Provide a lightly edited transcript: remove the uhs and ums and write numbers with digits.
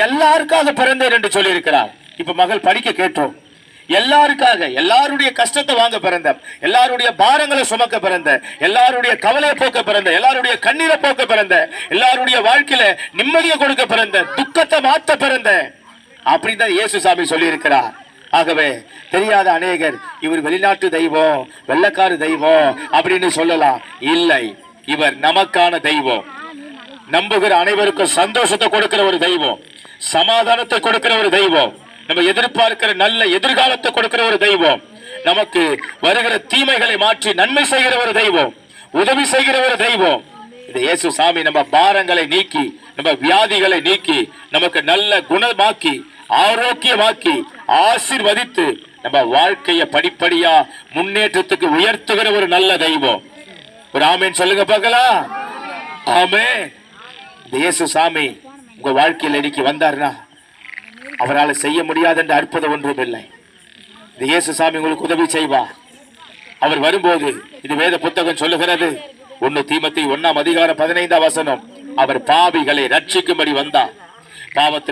எல்லாருக்காக பிறந்தேன் என்று சொல்லி இருக்கிறார். இப்ப மகள் படிக்க கேட்டோம். எல்லாருக்காக, எல்லாருடைய கஷ்டத்தை வாங்க பிறந்த, எல்லாருடைய பாரங்களை சுமக்க பிறந்த, எல்லாருடைய கவலையை போக்க பிறந்த, எல்லாருடைய கண்ணீரை போக்க பிறந்த, எல்லாருடைய வாழ்க்கையில நிம்மதியை கொடுக்க பிறந்த, துக்கத்தை மாற்ற பிறந்த அப்படிதான் இயேசு சாமி சொல்லி இருக்கிறார். ஆகவே தெரியாத அநேகர் இவர் வெளிநாட்டு தெய்வம், வெள்ளக்கார தெய்வம் அப்படின்னு சொல்லலாம். இல்லை, இவர் நமக்கான தெய்வம். நம்புகிற அனைவருக்கும் சந்தோஷத்தை கொடுக்கிற ஒரு தெய்வம், சமாதானத்தை கொடுக்கிற ஒரு தெய்வம், நம்ம எதிர்பார்க்கிற நல்ல எதிர்காலத்தை கொடுக்கிற ஒரு தெய்வம், நமக்கு வருகிற தீமைகளை மாற்றி நன்மை செய்கிற ஒரு தெய்வம், உதவி செய்கிற ஒரு தெய்வம். இந்த இயேசு சாமி நம்ம பாரங்களை நீக்கி, நம்ம வியாதிகளை நீக்கி, நமக்கு நல்ல குணமாக்கி, ஆரோக்கியமாக்கி, ஆசீர்வதித்து நம்ம வாழ்க்கையை படிப்படியா முன்னேற்றத்துக்கு உயர்த்துகிற ஒரு நல்ல தெய்வம். ஒரு ஆமேன் சொல்லுங்க பார்க்கலாம். ஆமென். இயேசு சாமி உங்க வாழ்க்கையில் இன்னைக்கு வந்தார்னா அவரால் செய்ய முடியாது என்ற அற்புதம் ஒன்றும் இல்லை. இந்த இயேசு சாமி உங்களுக்கு உதவி செய்வா. அவர் வரும்போது இது வேத புத்தகம் சொல்லுகிறது, 1 தீமோத்தேயு 1 அதிகாரம் 15 வசனம், அவர் பாவிகளை ரட்சிக்கும்படி வந்தார். பாவத்தை